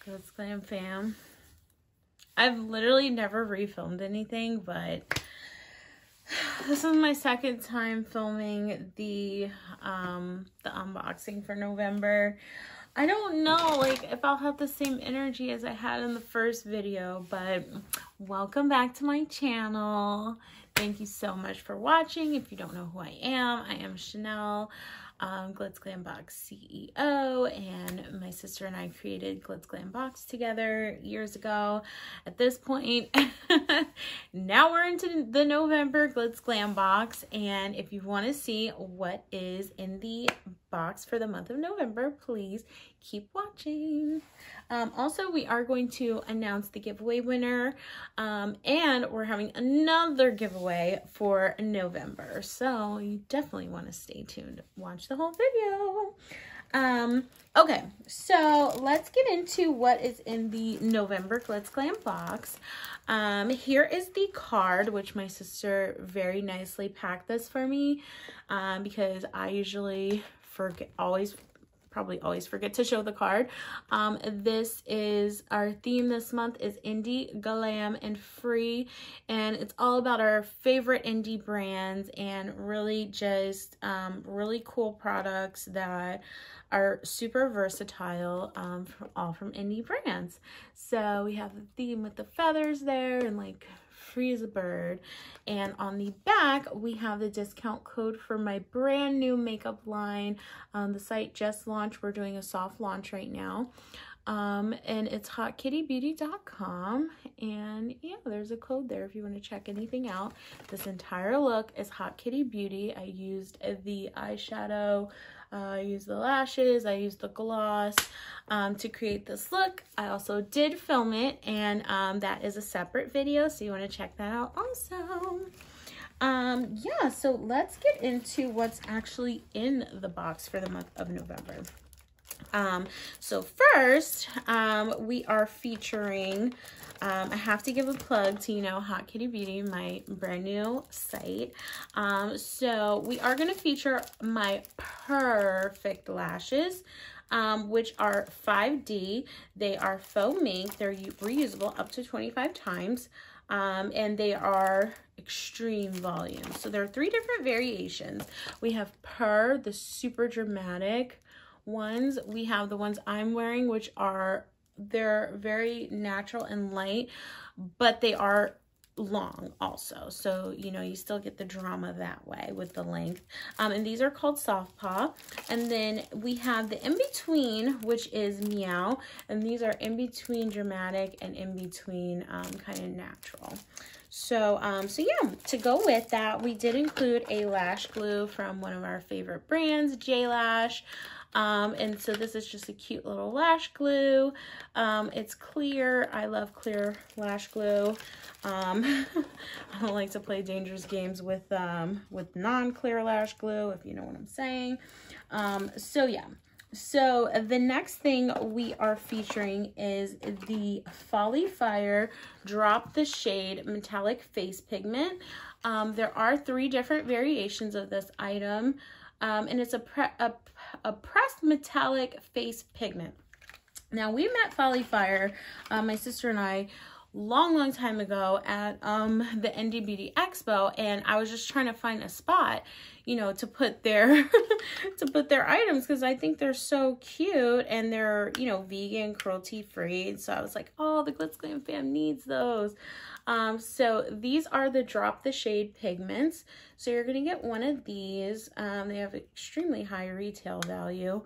Glitzglam fam. I've literally never refilmed anything, but this is my second time filming the unboxing for November. I don't know, like, if I'll have the same energy as I had in the first video, but welcome back to my channel. Thank you so much for watching. If you don't know who I am Chanelle, Glitzglambox CEO, and my sister and I created Glitzglambox together years ago. At this point, now we're into the November Glitzglambox, and if you want to see what is in the box for the month of November, please keep watching. Also, we are going to announce the giveaway winner, and we're having another giveaway for November, so you definitely want to stay tuned. Watch the whole video. Okay, so let's get into what is in the November Glitzglambox. Here is the card, which my sister very nicely packed this for me, because I usually probably always forget to show the card. This is our theme this month is indie, glam, and free, and it's all about our favorite indie brands and really just really cool products that are super versatile, all from indie brands. So we have the theme with the feathers there and like free as a bird, and on the back we have the discount code for my brand new makeup line. The site just launched. We're doing a soft launch right now, and it's hotkittybeauty.com, and yeah, there's a code there if you want to check anything out. This entire look is Hot Kitty Beauty. I used the eyeshadow, I used the lashes, I used the gloss to create this look. I also did film it, and that is a separate video, so you want to check that out also. Yeah, so let's get into what's actually in the box for the month of November. So first, we are featuring, I have to give a plug to, Hot Kitty Beauty, my brand new site. So we are going to feature my perfect lashes, which are 5D. They are faux mink. They're reusable up to 25 times. And they are extreme volume. So there are 3 different variations. We have the super dramatic ones. We have the ones I'm wearing, which they're very natural and light, but they are long also, so you still get the drama that way with the length. And these are called soft paw. And then we have the in between, which is meow, and these are in between dramatic and in between kind of natural. So yeah, to go with that, we did include a lash glue from one of our favorite brands, J Lash. And so this is just a cute little lash glue. It's clear. I love clear lash glue. I don't like to play dangerous games with non-clear lash glue, if you know what I'm saying. So yeah. So the next thing we are featuring is the Folly Fire Drop the Shade Metallic Face Pigment. There are 3 different variations of this item, and it's a pressed metallic face pigment. Now, we met Folly Fire, my sister and I, long time ago at the Indie Beauty Expo, and I was just trying to find a spot, to put their items, because I think they're so cute, and they're vegan, cruelty free. So I was like, oh, the Glitzglam fam needs those. So these are the Drop the Shade pigments. So you're gonna get one of these. They have extremely high retail value.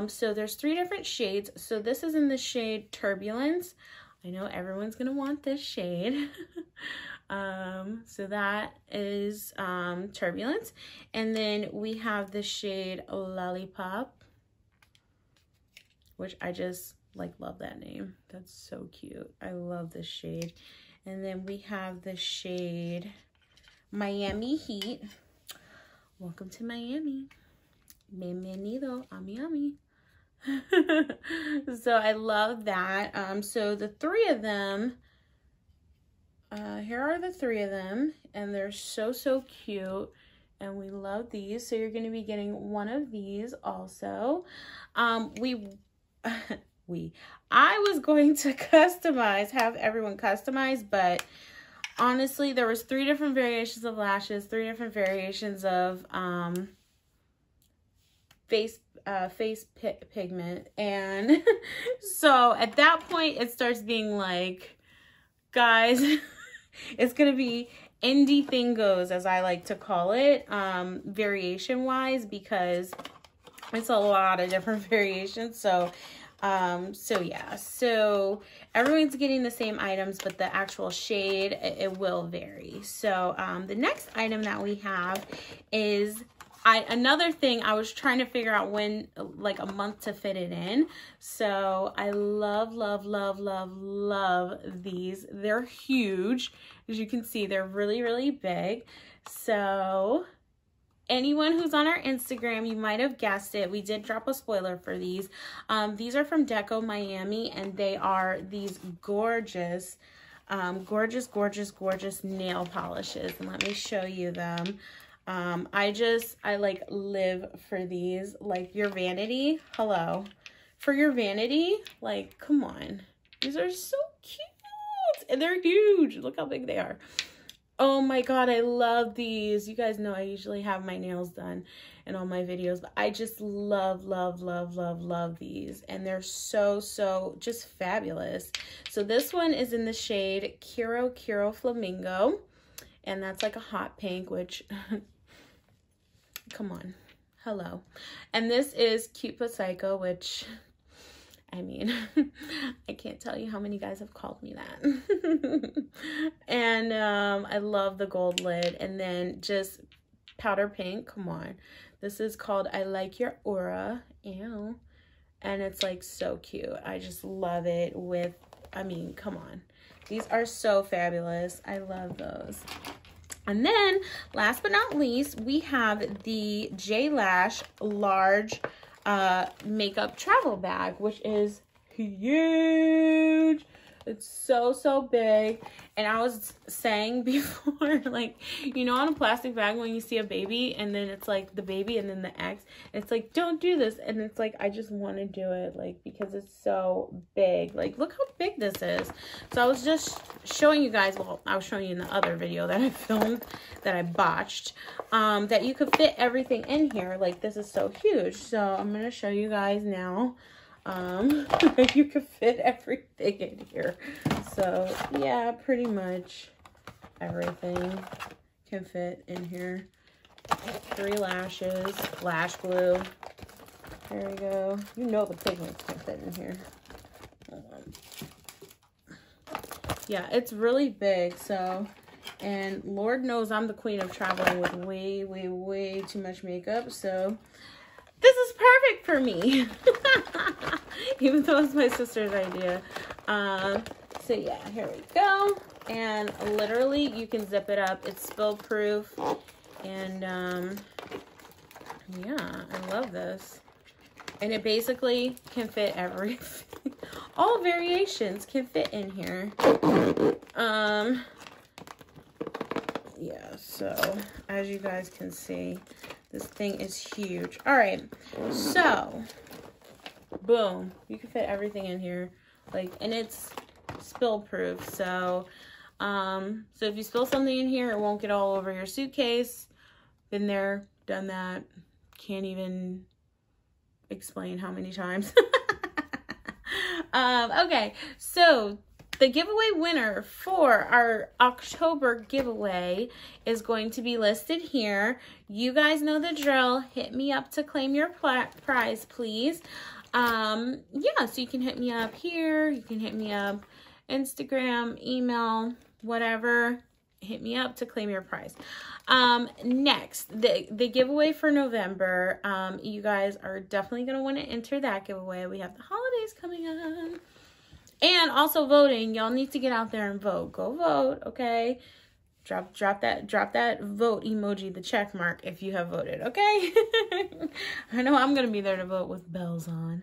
So there's 3 different shades. So this is in the shade Turbulence. I know everyone's gonna want this shade. So that is Turbulence. And then we have the shade Lollipop, which I just love that name. That's so cute. I love this shade. And then we have the shade Miami Heat. Welcome to Miami. Bienvenido a Miami. So I love that. So the 3 of them, here are the 3 of them, and they're so cute, and we love these. So you're going to be getting one of these also. I was going to have everyone customize, but honestly, there was 3 different variations of lashes, 3 different variations of face pigment, and so at that point it starts being like, guys, it's gonna be indie thingos, as I like to call it, variation wise, because it's a lot of different variations. So yeah, so everyone's getting the same items, but the actual shade, it will vary. So the next item that we have is another thing I was trying to figure out when, like a month to fit it in. So I love these. They're huge. As you can see, they're really big. So anyone who's on our Instagram, you might have guessed it. We did drop a spoiler for these. These are from Deco Miami, and they are these gorgeous nail polishes. And let me show you them. I like live for these. Like, your vanity, hello. For your vanity, like, come on. These are so cute, and they're huge. Look how big they are. Oh my God, I love these. You guys know I usually have my nails done in all my videos, but I just love these. And they're so just fabulous. So this one is in the shade Kiro Flamingo. And that's like a hot pink, which, come on, hello. And this is Cute But Psycho, which, I mean, I can't tell you how many guys have called me that. And I love the gold lid. And then just powder pink, come on. This is called I Like Your Aura. Ew. And it's like so cute. I just love it with, I mean, come on. These are so fabulous. I love those. And then, last but not least, we have the J Lash large makeup travel bag, which is huge. It's so big. And I was saying before, like, you know, on a plastic bag when you see a baby and then it's like the baby and then the X, it's like, don't do this. And it's like, I just want to do it, like, because it's so big. Like, look how big this is. So I was just showing you guys, well, I was showing you in the other video that I filmed that I botched, that you could fit everything in here. Like, this is so huge. So I'm going to show you guys now. You could fit everything in here. So yeah, pretty much everything can fit in here. 3 lashes, lash glue. There we go. You know the pigments can fit in here. Yeah, it's really big. So, and Lord knows I'm the queen of traveling with way too much makeup. So this is perfect for me. Even though it's my sister's idea. So yeah, here we go. And literally you can zip it up. It's spill proof. And yeah, I love this. And it basically can fit everything. All variations can fit in here. Yeah, so as you guys can see, this thing is huge. All right, so boom, you can fit everything in here, like, and it's spill proof. So so if you spill something in here, it won't get all over your suitcase. Been there, done that. Can't even explain how many times. Okay, so the giveaway winner for our October giveaway is going to be listed here. You guys know the drill. Hit me up to claim your prize, please. Yeah, so you can hit me up here. You can hit me up Instagram, email, whatever. Hit me up to claim your prize. Next, the giveaway for November. You guys are definitely going to want to enter that giveaway. We have the holidays coming on. And also voting. Y'all need to get out there and vote. Go vote, okay? Drop that vote emoji, the check mark, if you have voted, okay? I know I'm going to be there to vote with bells on.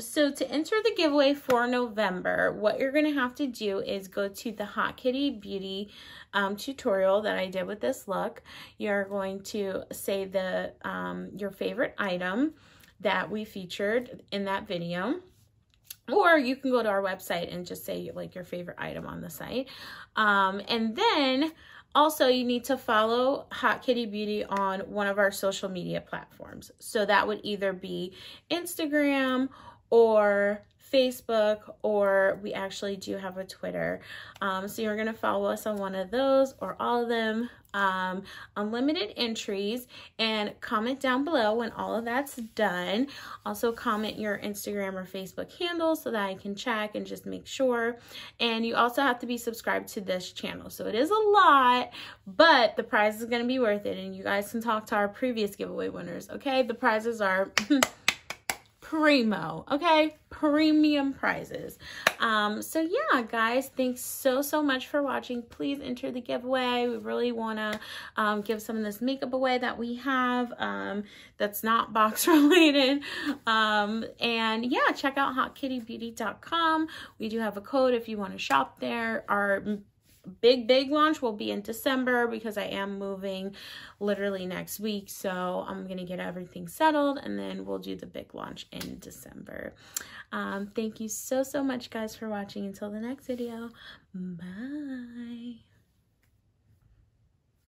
So to enter the giveaway for November, what you're going to have to do is go to the Hot Kitty Beauty tutorial that I did with this look. You're going to say the your favorite item that we featured in that video. Or you can go to our website and just say like your favorite item on the site. And then also you need to follow Hot Kitty Beauty on one of our social media platforms. So that would either be Instagram or Facebook, or we actually do have a Twitter. So you're gonna follow us on one of those or all of them. Unlimited entries, and comment down below when all of that's done. Also comment your Instagram or Facebook handle so that I can check and just make sure. And you also have to be subscribed to this channel. So it is a lot, but the prize is going to be worth it, and you guys can talk to our previous giveaway winners. Okay, the prizes are primo, okay, premium prizes. So yeah, guys, thanks so much for watching. Please enter the giveaway. We really want to give some of this makeup away that we have that's not box related. And yeah, check out hotkittybeauty.com. We do have a code if you want to shop there. Our big launch will be in December because I am moving literally next week, so I'm gonna get everything settled and then we'll do the big launch in December. Thank you so much, guys, for watching. Until the next video, bye.